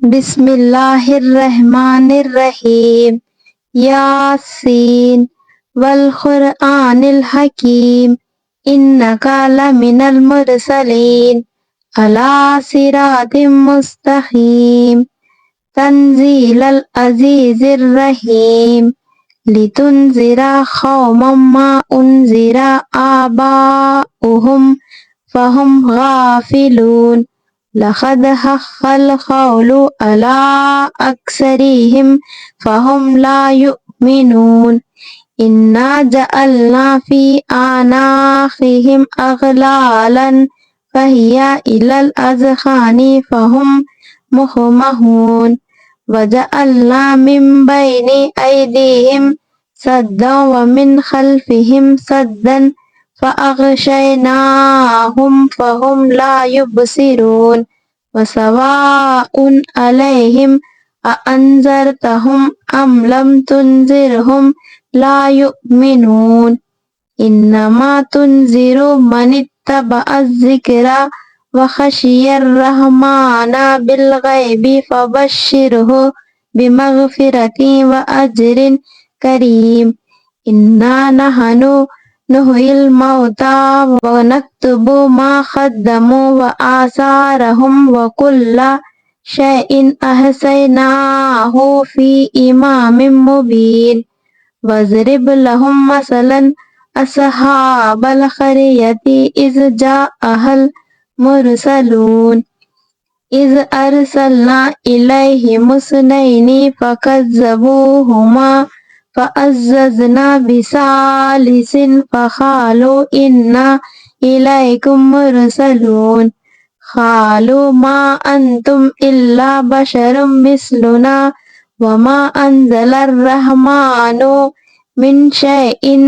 बिस्मिल्लाहिर्रहमानिर्रहीम। यासीन वल क़ुरआनिल हकीम इन्नका लमिनल मुरसलीन अला सिरातिम मुस्तक़ीम तंज़ीलल अज़ीज़िर रहीम लितुनज़िरा क़ौमम मा उनज़िरा आबाउहुम फ़हुम गाफ़िलून लक़द हक़्क़ल क़ौलु अला अक्सरिहिम फ़हुम ला युमिनून इन्ना जअलना फ़ी आनाक़िहिम अग़लालन फ़हिया इलल अज़क़ानि फ़हुम मुक़महून वजअलना मिन बैनि ऐदीहिम सद्दन व मिन ख़ल्फ़िहिम सद्दन फ़अग़शयनाहुम फ़हुम ला युबसिरून वसवाउन अलैहिम अअन्ज़रतहुम अम लम तुनज़िरहुम ला युमिनून इन्नमा तुनज़िरु मनित्तबअज़्ज़िक्रा व ख़शियर रहमाना बिलग़ैबि फ़बश्शिरहु बिमग़फ़िरतिन व अज्रिन करीम। इन्ना नहनु नुह्यिल मौता व नक्तुबु मा क़द्दमू व आसारहुम व कुल्ला शैइन अहसैनाहु फ़ी इमामिम मुबीन। वज़रिब लहुम मसलन अस्हाबल क़रयति इज़ जाअहल मुरसलून इज़ अरसलना इलैहिमुस्नैनि फ़कज़्ज़बूहुमा फ़अज़्ज़ज़ना बिसालिसिन फ़क़ालू इन्ना इलैकुम मुरसलून क़ालू मा अंतुम इल्ला बशरुम मिस्लुना व मा अंज़लर रहमानु मिन शैइन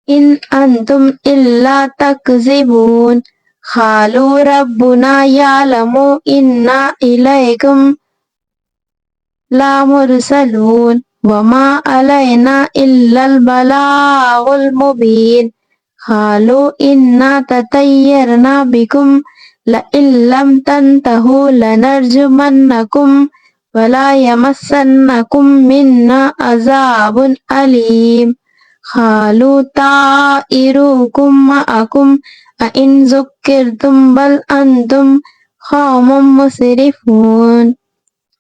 इन अंतुम इल्ला तकज़िबून क़ालू रब्बुना यअलमु इन्ना इलैकुम लामुरसलून व मा अलैना इल्लल बलागुल मुबीन क़ालू इन्ना ततय्यरना बिकुम लइन लम तंतहू लनरजुमन्नकुम वला यमस्सन्नकुम मिन्ना अज़ाबुन अलीम क़ालू ताइरुकुम मअकुम अइन ज़ुक्किरतुम बल अंतुम क़ौमुम मुसरिफ़ून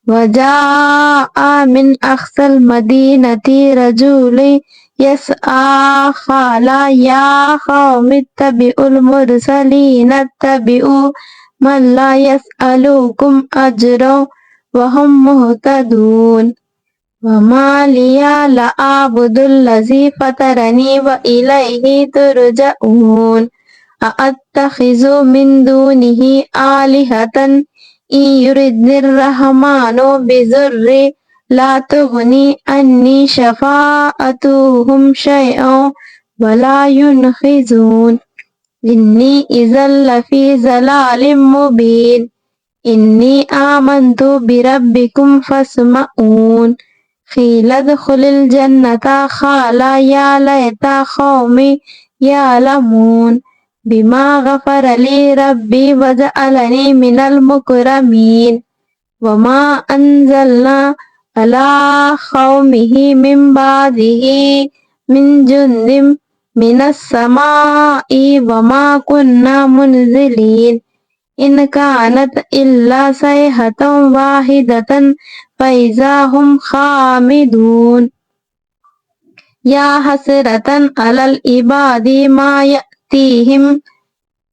वजाअ मिन अक़सल मदीनति रजुलुन यसआ क़ाला या क़ौमि इत्तबिउल मुरसलीन इत्तबिउ मन ला यसअलुकुम अजरन व हुम मुहतदून वमा लिया ला अअबुदुल्लज़ी फ़तरनी व इलैहि तुरजऊन अअत्तख़िज़ु मिन दूनिहि आलिहतन इन युरिदनिर रहमानु बिज़ुर्रिन ला तुग़नी अन्नी शफ़ाअतुहुम शैअन व ला युनक़िज़ून इन्नी इज़ल लफ़ी ज़लालिम मुबीन इन्नी आमन्तु बिरब्बिकुम फ़स्मऊन क़ील उद्ख़ुलिल जन्नता क़ाला या लैता क़ौमी यअलमून बिमा ग़फ़र ली रब्बी वजअलनी मिनल मुकरमीन वमा अंज़लना अला क़ौमिहि मिन बादिही मिन जुन्दिन मिनस समाई वमा कुन्ना मुनज़िलीन इन कानत इल्ला सयहतन वाहिदतन फ़इज़ा हुम ख़ामिदून या हसरतन अलल इबादी मा यअतीहिम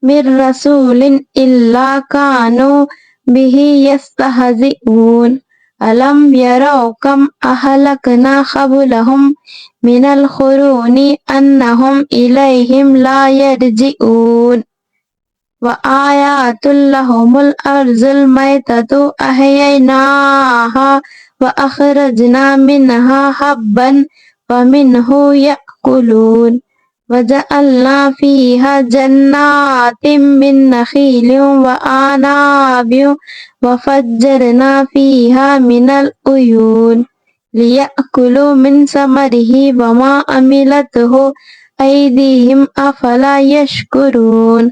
मिर रसूलिन इल्ला कानू बिही यस्तहज़िऊन अलम यरौ कम अहलकना क़ब्लहुम मिनल क़ुरूनि अन्नहुम इलैहिम ला यरजिऊन व आयातुल लहुमुल अर्ज़ुल मैततु अहयैनाहा व अख़रजना मिनहा हब्बन व मिन्हु यअकुलून वजअलना फ़ीहा जन्नातिम मिन नख़ीलिन व अनाबिन व फ़ज्जरना फ़ीहा मिनल उयून लियअकुलू मिन समरिही व मा अमिलतहु ऐदीहिम अफ़ला यशकुरून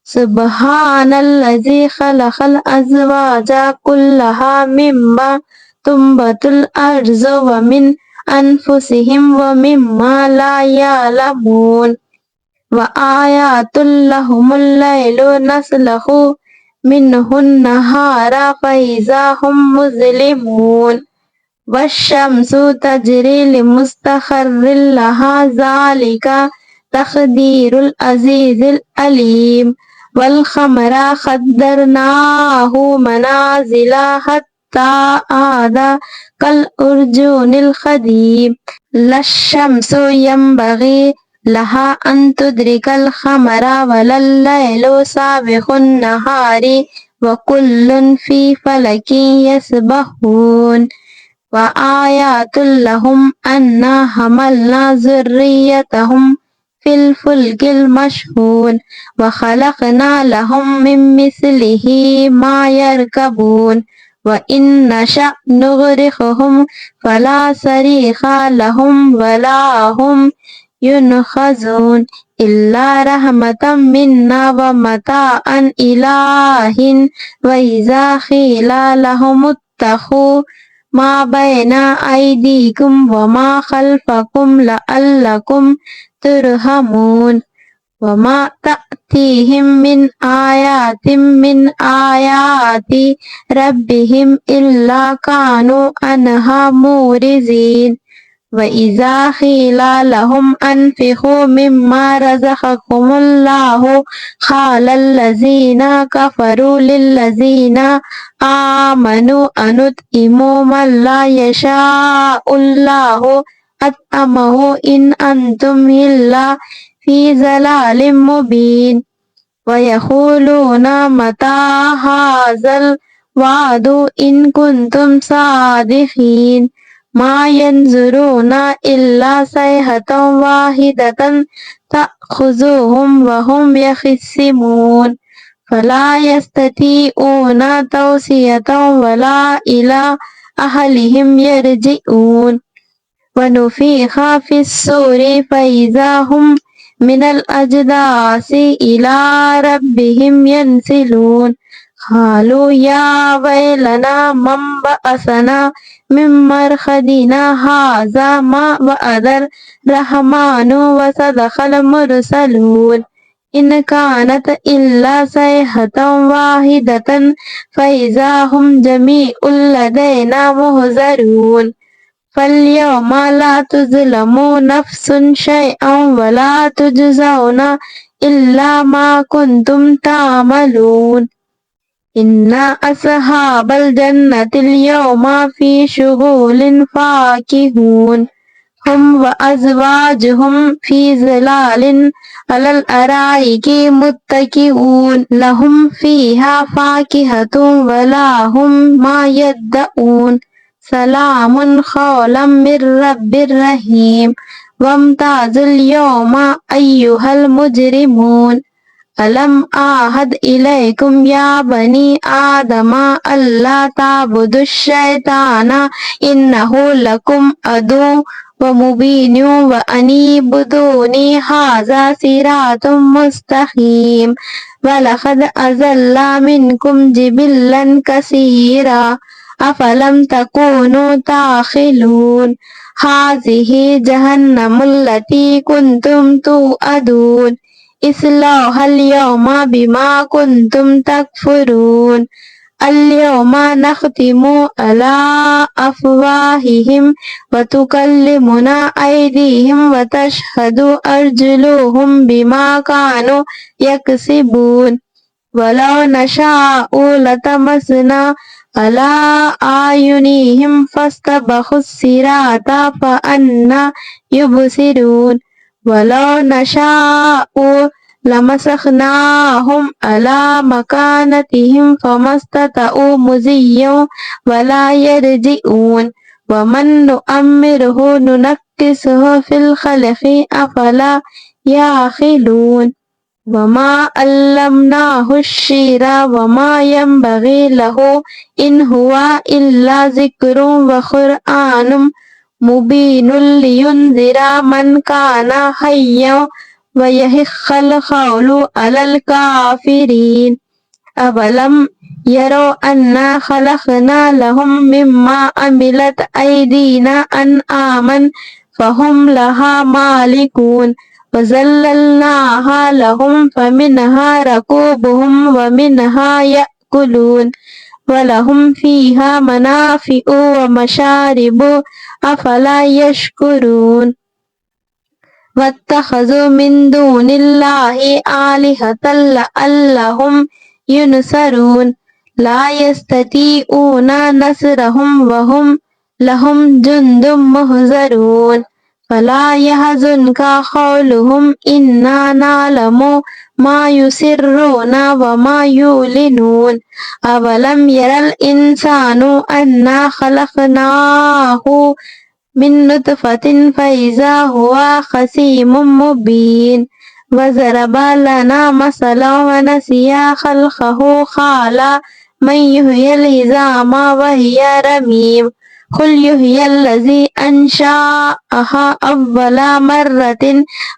सुब्हानल्लज़ी खलक़ल अज़वाजा कुल्लहा मिम्मा तुंबतुल अर्ज़ु व मिन अनफुसिहिम व मिम्मा ला यअलमून व आयातुल लहुमुल लैलु नस्लखु मिन्हुन नहारा फ़इज़ा हुम मुज़लिमून वश्शम्सु तजरी लिमुस्तक़र्रिन लहा ज़ालिका तक़दीरुल अज़ीज़िल अलीम वल क़मरा क़द्दरनाहु मनाज़िला हत्ता आदा कल उर्जुनिल क़दीम लश्शम्सु यंबग़ी लहा अन तुद्रिकल क़मरा वलल लैलु साबिक़ुन नहारी व कुल्लुन फ़ी फ़लकिन यस्बहून व आयातुल लहुम अन्ना हमलना ज़ुर्रियतहुम फिल फुल्किल मशहून व खलक़ना लहुम मिन मिस्लिही मा यरकबून व इन नशअ नुग़रिक़हुम फला सरीख़ा लहुम वला हुम युनक़ज़ून इल्ला रहमतम मिन्ना व मताअन इला हिन व इज़ा क़ीला लहुमुत्तक़ू मा बैना अयदीकुम व मा खल्फकुम लअल्लकुम तुरहमून व मा तअतीहिम मिन आयातिम मिन आयाति रब्बिहिम इल्ला कानू अन्हा मुरिज़ीन व इज़ा क़ीला लहुम अनफ़िक़ू मिम्मा रज़क़कुमुल्लाहु क़ालल्लज़ीना कफ़रू लिल्लज़ीना आमनू अनुत्इमू मा ला यशाउल्लाहु अत्अमहु इन अंतुम इल्ला फ़ी ज़लालिम मुबीन व यक़ूलूना मता हाज़ल वादु इन कुंतुम सादिक़ीन मा यंज़ुरूना इल्ला सयहतन वाहिदतन तअख़ुज़ुहुम व हुम यख़िस्सिमून फला यस्ततीऊना तौसियतन वला इला अहलिहिम यरजिऊन व नुफ़िख़ फ़िस्सूरि फ़इज़ा हुम मिनल अजदासी इला रब्बिहिम यंसिलून क़ालू या वैलना मन बअसना मिन मरक़दिना हाज़ा मा वअदर रहमानु व सदक़ल मुरसलून इन कानत इल्ला सयहतन वाहिदतन फ़इज़ा हुम जमीउल लदैना मुहज़रून फ़ल्यौमा ला तुज़लमू नफ़्सुन शैअन व ला तुजज़ौना इल्ला मा कुंतुम तामलून इन्ना अस्हाबल जन्नतिल यौमा फ़ी शुग़ुलिन फ़ाकिहून हुम व अज़वाजुहुम फ़ी ज़िलालिन अलल अराइकी मुत्तकिऊन लहुम फ़ीहा फ़ाकिहतुन व लहुम मा यद्दऊन सलामुन क़ौलन मिर रब्बिर रहीम वम्ताज़ुल यौमा अय्युहल मुजरिमून अलम आहद इलैकुम या बनी आदमा अल्ला ताबुदुश शैताना इन्नहु लकुम अदु व मुबीनु व अनीबुदूनी हाज़ा सिरातुम मुस्तक़ीम व लक़द अज़ल्ला मिनकुम जिबिल्लन कसीरा अफ़लम तकूनु ताक़िलून हाज़िही जहन्नमुल्लती कुंतुम तुअदून इस्लौहल यौमा बिमा कुंतुम तकफुरून अल्यौमा नख़्तिमु अला अफ़वाहिहिम व तुकल्लिमुना ऐदीहिम व तशहदु अर्जुलुहुम बिमा कानू यक्सिबून वलौ नशाउ लतमसना अला आयुनिहिम फस्तबखुस सिराता फ़अन्ना युबसिरून वलौ नशाउ लमसखनाहुम अला मकानतिहिम फमस्ततउ मुज़िय्यन वला यरजिऊन वमन नुअम्मिरहु नुनक्किसहु फिल ख़ल्क़ि अफ़ला याक़िलून वमा अल्लमनाहु श्शिरा वमा यंबग़ी लहु इन हुवा इल्ला ज़िक्रुन व क़ुरआनुम मुबीनुल लियुनज़िरा मन काना हय्यन ويحق القول على الكافرين أولم يروا أنا خلقنا لهم مما عملت أيدينا أنعاما فهم لها مالكون وذللناها لهم فمنها ركوبهم ومنها يأكلون ولهم فيها منافع ومشارب أفلا يشكرون واتخذوا من دون الله آلهة لعلهم ينصرون لا يستطيعون نصرهم وهم لهم جند محضرون فلا يحزنك قولهم إنا نعلم ما يسرون وما يعلنون أولم ير الإنسان أنا خلقناه من نطفة فإذا هو خصيم مبين وضرب لنا مثلا ونسي خلقه قال من يحيي العظام وهي رميم قل يحيي الذي أنشأها أول مرة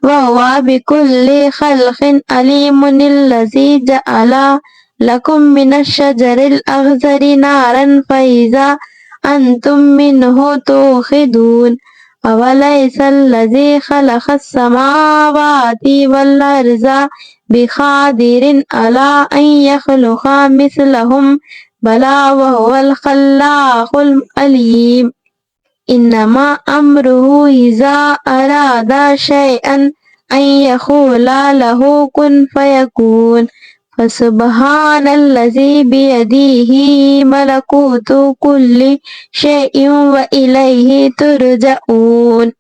وهو بكل خلق عليم الذي جعل لكم من الشجر الأخضر نارا فإذا أنتم منه توقدون أوليس الذي خلق السماوات والأرض بقادر على أن يخلق مثلهم بلى وهو الخلاق العليم إنما أمره إذا أراد شيئا أن يقول له كن فيكون فسبحان الذي بيده ملكوت كل شيء وإليه ترجعون